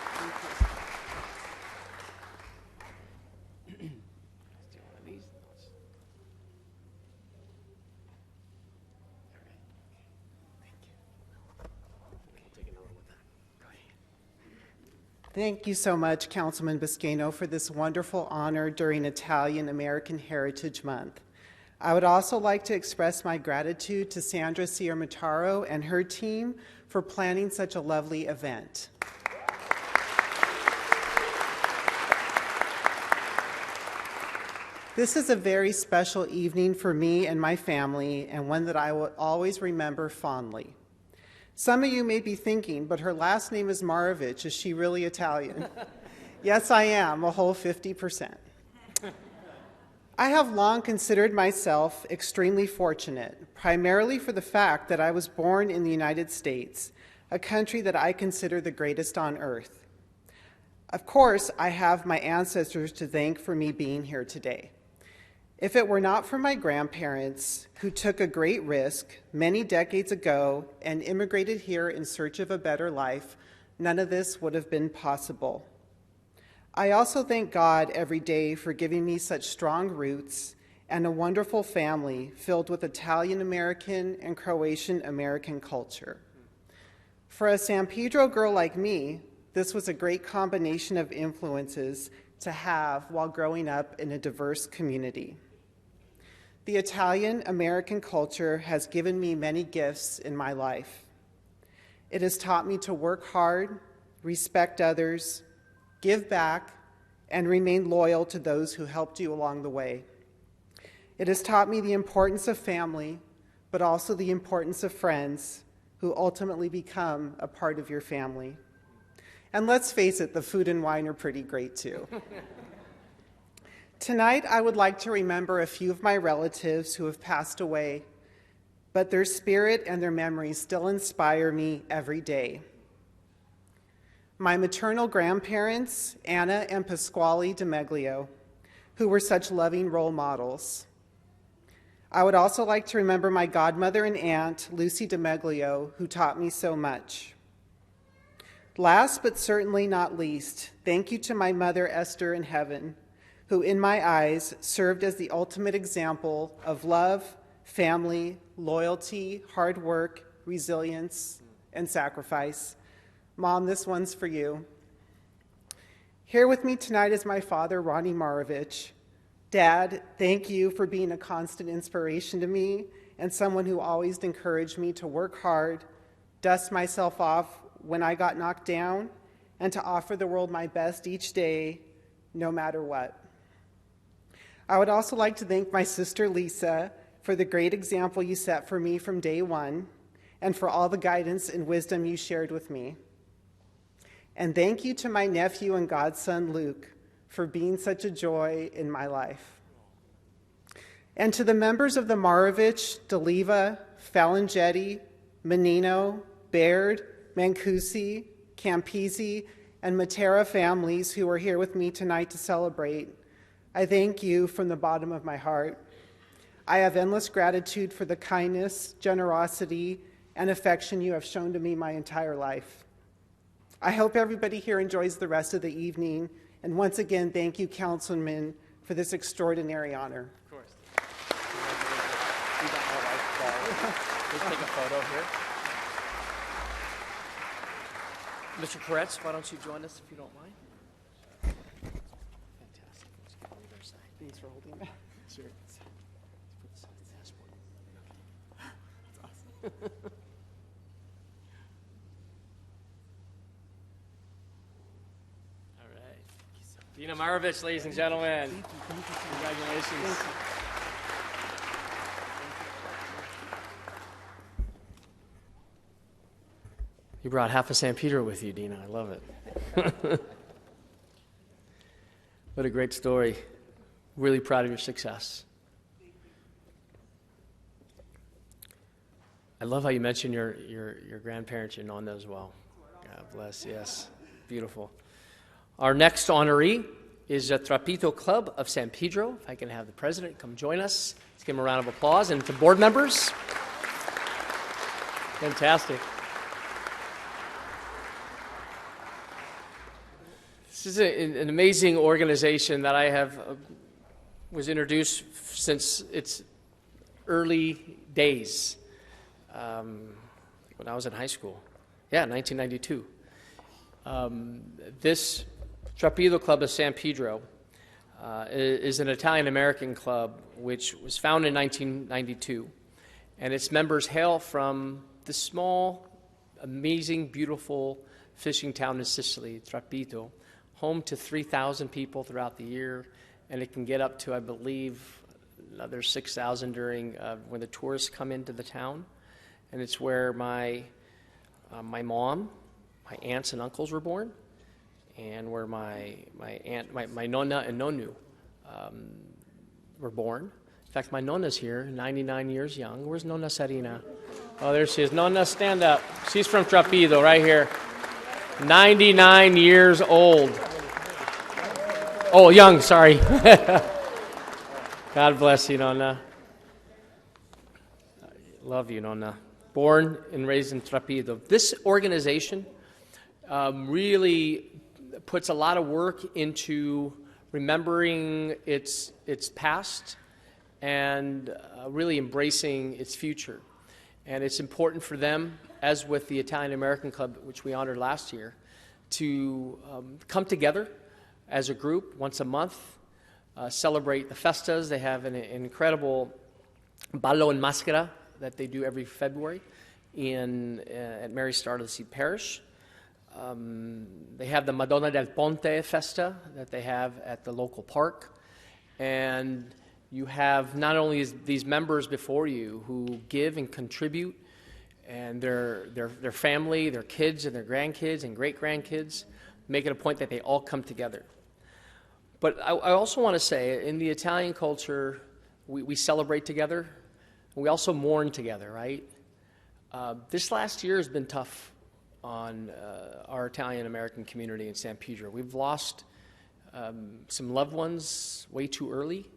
Thank you so much, Councilman Buscaino, for this wonderful honor during Italian American Heritage Month. I would also like to express my gratitude to Sandra Ciarmataro and her team for planning such a lovely event. This is a very special evening for me and my family, and one that I will always remember fondly. Some of you may be thinking, but her last name is Marovich. Is she really Italian? Yes, I am, a whole 50%. I have long considered myself extremely fortunate, primarily for the fact that I was born in the United States, a country that I consider the greatest on earth. Of course, I have my ancestors to thank for me being here today. If it were not for my grandparents, who took a great risk many decades ago and immigrated here in search of a better life, none of this would have been possible. I also thank God every day for giving me such strong roots and a wonderful family filled with Italian American and Croatian American culture. For a San Pedro girl like me, this was a great combination of influences to have while growing up in a diverse community. The Italian American culture has given me many gifts in my life. It has taught me to work hard, respect others, give back, and remain loyal to those who helped you along the way. It has taught me the importance of family, but also the importance of friends who ultimately become a part of your family. And let's face it, the food and wine are pretty great too. Tonight, I would like to remember a few of my relatives who have passed away, but their spirit and their memories still inspire me every day. My maternal grandparents, Anna and Pasquale DiMeglio, who were such loving role models. I would also like to remember my godmother and aunt, Lucy DiMeglio, who taught me so much. Last but certainly not least, thank you to my mother, Esther, in heaven, who in my eyes served as the ultimate example of love, family, loyalty, hard work, resilience, and sacrifice. Mom, this one's for you. Here with me tonight is my father, Ronnie Marovich. Dad, thank you for being a constant inspiration to me and someone who always encouraged me to work hard, dust myself off when I got knocked down, and to offer the world my best each day, no matter what. I would also like to thank my sister, Lisa, for the great example you set for me from day one, and for all the guidance and wisdom you shared with me. And thank you to my nephew and godson, Luke, for being such a joy in my life. And to the members of the Marovich, D'Oliva, Falangetti, Menino, Baird, Mancusi, Campisi, and Matera families who are here with me tonight to celebrate, I thank you from the bottom of my heart. I have endless gratitude for the kindness, generosity, and affection you have shown to me my entire life. I hope everybody here enjoys the rest of the evening, and once again, thank you, Councilman, for this extraordinary honor. Of course. Let's take a photo here. Mr. Koretz, why don't you join us if you don't mind? Fantastic. Thanks for holding that. Sure. That's awesome. All right. Dina Marovich, ladies and gentlemen. Congratulations. You brought half of San Pedro with you, Dina. I love it. What a great story. Really proud of your success. I love how you mentioned your grandparents. You're known them as well. God bless. Yes. Beautiful. Our next honoree is the Trapito Club of San Pedro. If I can have the president come join us. Let's give him a round of applause. And to board members. Fantastic. This is an amazing organization that I have was introduced since its early days, when I was in high school. Yeah, 1992. This Trapito Club of San Pedro is an Italian-American club which was founded in 1992, and its members hail from the small, amazing, beautiful fishing town in Sicily, Trapito, home to 3,000 people throughout the year, and it can get up to, I believe, another 6,000 during when the tourists come into the town. And it's where my my mom, my aunts and uncles were born, and where my nonna and nonu were born. In fact, my nonna's here, 99 years young. Where's Nonna Sarina? Oh, there she is. Nonna, stand up. She's from Trapido, right here. 99 years old. Oh, young, sorry. God bless you, Nonna. Love you, Nonna. Born and raised in Trapido. This organization really puts a lot of work into remembering its past and really embracing its future. And it's important for them, as with the Italian American Club, which we honored last year, to come together as a group once a month, celebrate the festas. They have an incredible ballo and maschera that they do every February at Mary Star of the Sea Parish. They have the Madonna del Ponte Festa that they have at the local park. And you have not only these members before you who give and contribute, and their family, their kids and their grandkids and great-grandkids, make it a point that they all come together. But I also want to say, in the Italian culture, we celebrate together. We also mourn together, right? This last year has been tough on our Italian-American community in San Pedro. We've lost some loved ones way too early.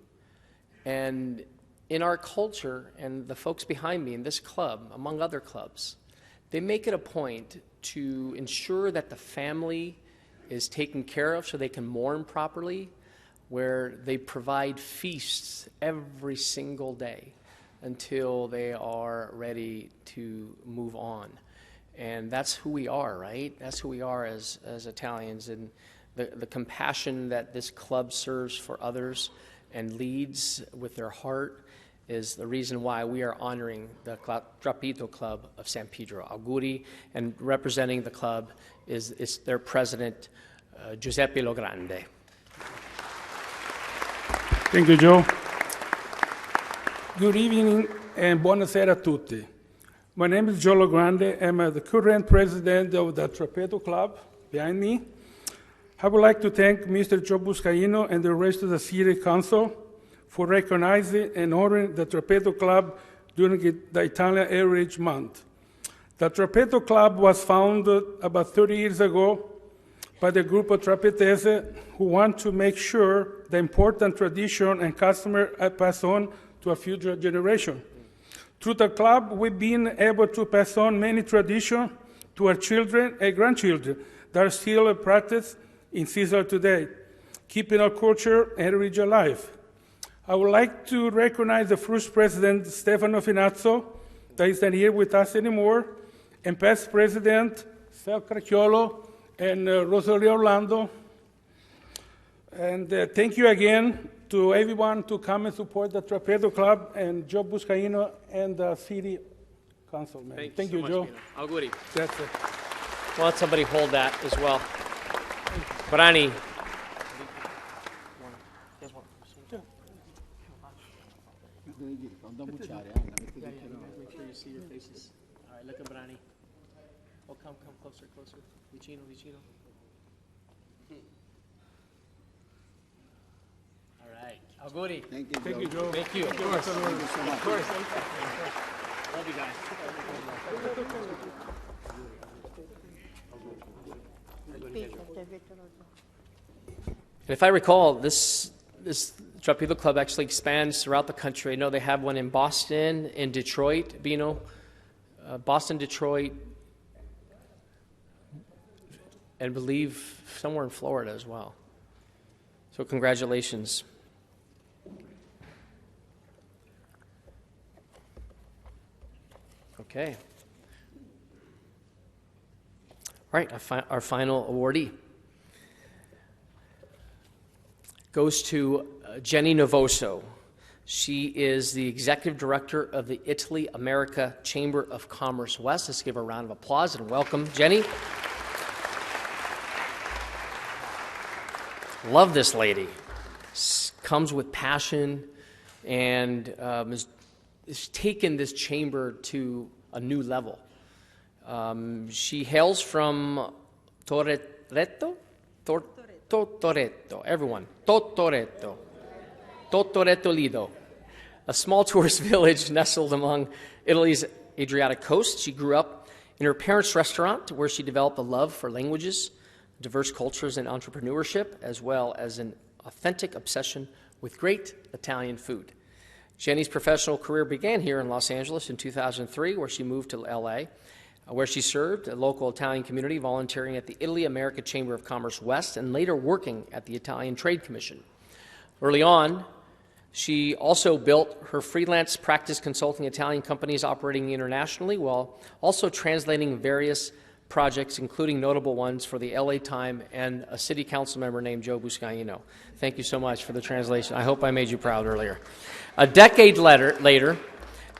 And in our culture, and the folks behind me in this club, among other clubs, they make it a point to ensure that the family is taken care of so they can mourn properly, where they provide feasts every single day until they are ready to move on. And that's who we are, right? That's who we are as Italians. And the compassion that this club serves for others and leads with their heart is the reason why we are honoring the Trapido Club of San Pedro. Auguri, and representing the club is their president, Giuseppe Logrande. Thank you, Joe. Good evening and buonasera a tutti. My name is Joe Logrande. I'm the current president of the Trapeto Club behind me. I would like to thank Mr. Joe Buscaino and the rest of the City Council for recognizing and honoring the Trapeto Club during the Italian Heritage Month. The Trapeto Club was founded about 30 years ago by the group of Trapetese who want to make sure the important tradition and customer are passed on to a future generation. Through the club, we've been able to pass on many traditions to our children and grandchildren that are still practiced in Caesar today, keeping our culture and heritage alive. I would like to recognize the first president, Stefano Finazzo, that is not here with us anymore, and past president, Sal Cracchiolo and Rosario Orlando. And thank you again to everyone to come and support the Trapeto Club and Joe Buscaino and the City Council. Man. Thank you, so Joe. much, Auguri. That's it. We'll let somebody hold that as well. Brani. Make sure you see your faces. All right, look at Brani. Oh, come closer. Vicino. All right. Auguri. Thank you, Joe. Thank you, Joe. Thank you. Of course. Of course. Love you guys. And if I recall, this Trapedo Club actually expands throughout the country. I know they have one in Boston, in Detroit, Bino, Boston, Detroit, and I believe somewhere in Florida as well. So congratulations. Okay. All right, our final awardee goes to Jenny Novoso. She is the Executive Director of the Italy America Chamber of Commerce West. Let's give her a round of applause and welcome Jenny. Love this lady. Comes with passion and has taken this chamber to a new level. She hails from Toretto? Toretto. Everyone. Toretto. Toretto Lido, a small tourist village nestled among Italy's Adriatic coast. She grew up in her parents' restaurant, where she developed a love for languages, diverse cultures, and entrepreneurship, as well as an authentic obsession with great Italian food. Jenny's professional career began here in Los Angeles in 2003, where she moved to LA, where she served a local Italian community, volunteering at the Italy-America Chamber of Commerce West, and later working at the Italian Trade Commission. Early on, she also built her freelance practice consulting Italian companies operating internationally, while also translating various projects, including notable ones for the LA Times and a city council member named Joe Buscaino. Thank you so much for the translation. I hope I made you proud earlier. A decade later,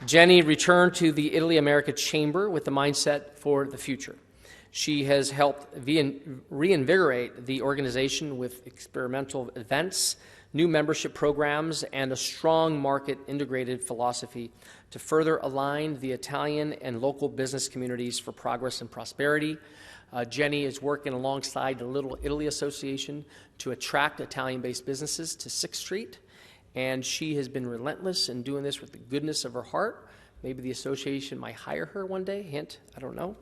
Jenny returned to the Italy-America Chamber with the mindset for the future. She has helped reinvigorate the organization with experimental events, new membership programs, and a strong market-integrated philosophy to further align the Italian and local business communities for progress and prosperity. Jenny is working alongside the Little Italy Association to attract Italian-based businesses to 6th Street, and she has been relentless in doing this with the goodness of her heart. Maybe the association might hire her one day, hint, I don't know.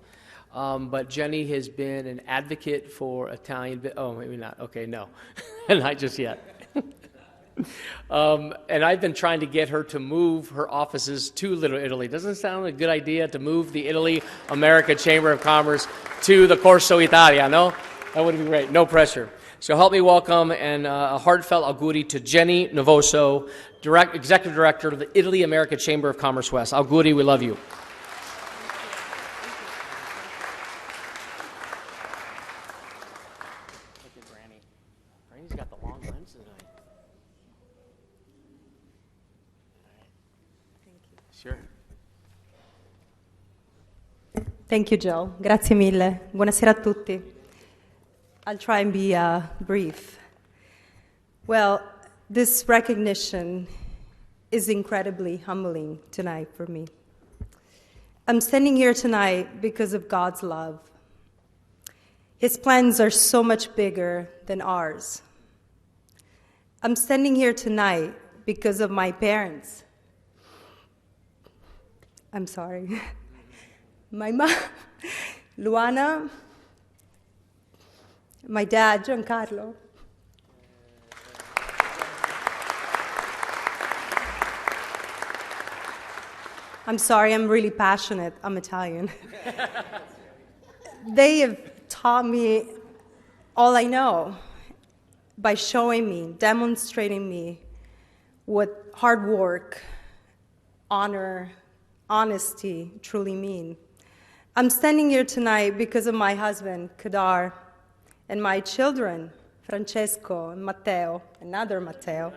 But Jenny has been an advocate for Italian, oh, maybe not, okay, no, not just yet. And I've been trying to get her to move her offices to Little Italy. Doesn't it sound like a good idea to move the Italy-America Chamber of Commerce to the Corso Italia, no? That would be great, no pressure. So help me welcome and a heartfelt auguri to Jenny Novoso, Executive Director of the Italy-America Chamber of Commerce West. Auguri, we love you. Granny's got the long lens tonight. Sure. Thank you, Joe. Grazie mille. Buonasera a tutti. I'll try and be brief. Well, this recognition is incredibly humbling tonight for me. I'm standing here tonight because of God's love. His plans are so much bigger than ours. I'm standing here tonight because of my parents. I'm sorry. My mom, Luana, my dad, Giancarlo. I'm sorry, I'm really passionate. I'm Italian. They have taught me all I know by showing me, demonstrating me what hard work, honor, honesty truly mean. I'm standing here tonight because of my husband, Kadar, and my children, Francesco and Matteo, another Matteo,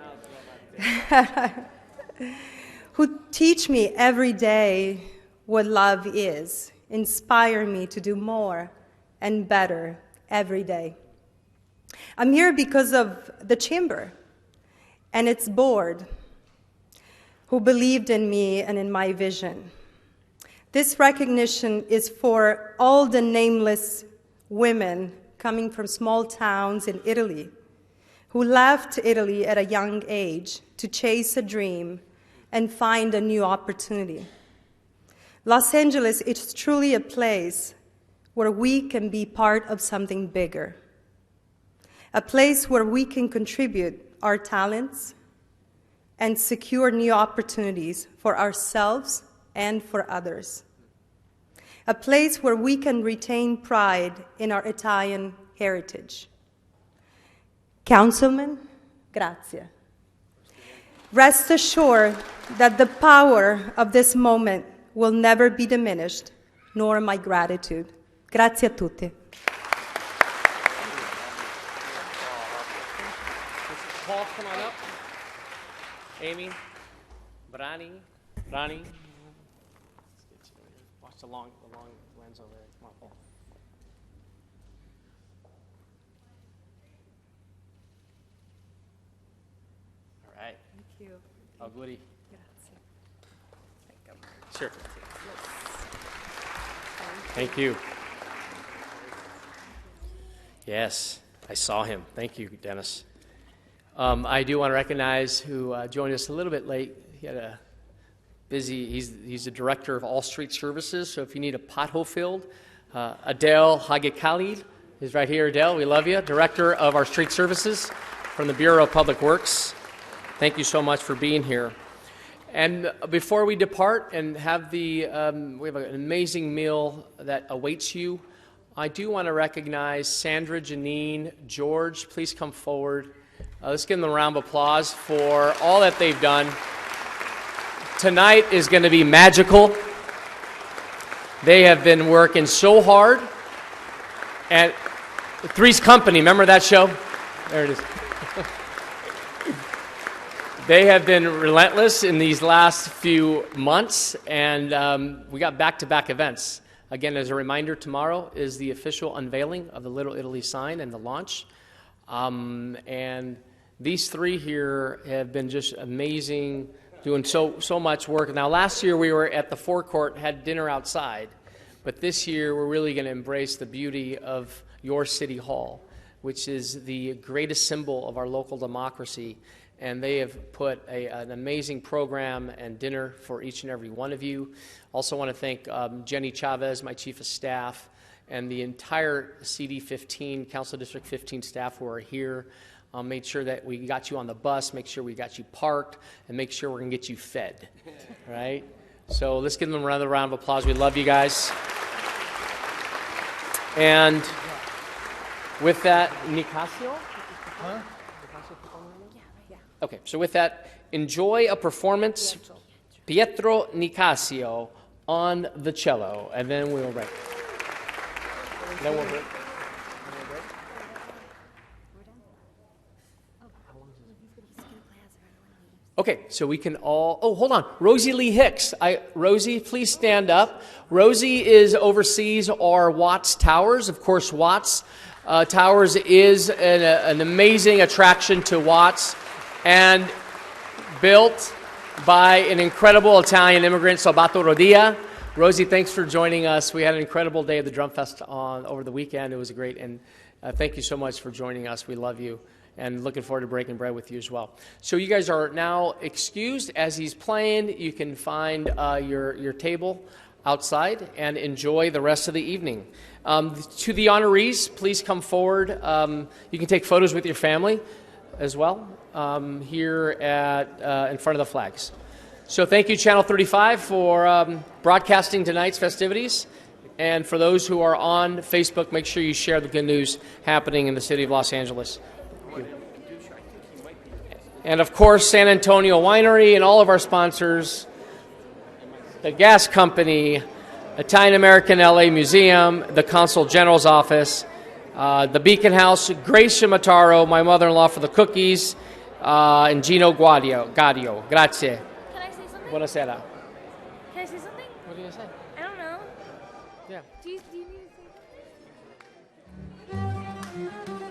who teach me every day what love is, inspire me to do more and better every day. I'm here because of the Chamber and its board, who believed in me and in my vision. This recognition is for all the nameless women coming from small towns in Italy, who left Italy at a young age to chase a dream and find a new opportunity. Los Angeles is truly a place where we can be part of something bigger, a place where we can contribute our talents and secure new opportunities for ourselves and for others. A place where we can retain pride in our Italian heritage. Councilman, grazie. Rest assured that the power of this moment will never be diminished, nor my gratitude. Grazie a tutti. Paul, come on up. Amy, Rani. Watch the long lens over there. Come on, Paul. All right. Thank you. Auguri. Grazie. Sure. Thank Thank you. Yes, I saw him. Thank you, Dennis. I do want to recognize who joined us a little bit late. He had a busy, he's the director of All Street Services, so if you need a pothole filled, Adele Hagekali is right here. Adele, we love you. Director of our Street Services from the Bureau of Public Works. Thank you so much for being here. And before we depart and have we have an amazing meal that awaits you, I do want to recognize Sandra, Janine, George. Please come forward. Let's give them a round of applause for all that they've done. Tonight is going to be magical. They have been working so hard. And Three's Company, remember that show? There it is. They have been relentless in these last few months, and we got back-to-back events. Again, as a reminder, tomorrow is the official unveiling of the Little Italy sign and the launch. And these three here have been just amazing, doing so much work. Now, last year we were at the forecourt, had dinner outside, but this year we're really going to embrace the beauty of your city hall, which is the greatest symbol of our local democracy. And they have put an amazing program and dinner for each and every one of you. Also want to thank Jenny Chavez, my chief of staff, and the entire CD 15, Council District 15 staff who are here. Made sure that we got you on the bus, make sure we got you parked, and make sure we're going to get you fed, right? So let's give them another round of applause. We love you guys. And with that, Nicasio? Huh? Okay, so with that, enjoy a performance, Pietro Nicasio on the cello, and then we'll break. Then we'll break. Okay, so we can all, oh, hold on. Rosie Lee Hicks. Rosie, please stand up. Rosie oversees our Watts Towers. Of course, Watts Towers is an amazing attraction to Watts and built by an incredible Italian immigrant, Salvatore Rodia. Rosie, thanks for joining us. We had an incredible day of the Drum Fest over the weekend. It was great, and thank you so much for joining us. We love you. And looking forward to breaking bread with you as well. So you guys are now excused. As he's playing, you can find your table outside and enjoy the rest of the evening. To the honorees, please come forward. You can take photos with your family as well here in front of the flags. So thank you, Channel 35, for broadcasting tonight's festivities. And for those who are on Facebook, make sure you share the good news happening in the city of Los Angeles. And of course, San Antonio Winery and all of our sponsors, the gas company, Italian American LA Museum, the Consul General's office, the Beacon House, Grace Shimataro, my mother-in-law for the cookies, and Gino Gadio. Grazie. Can I say something? Buonasera. Can I say something? What do you say? I don't know. Yeah. Do you need to say?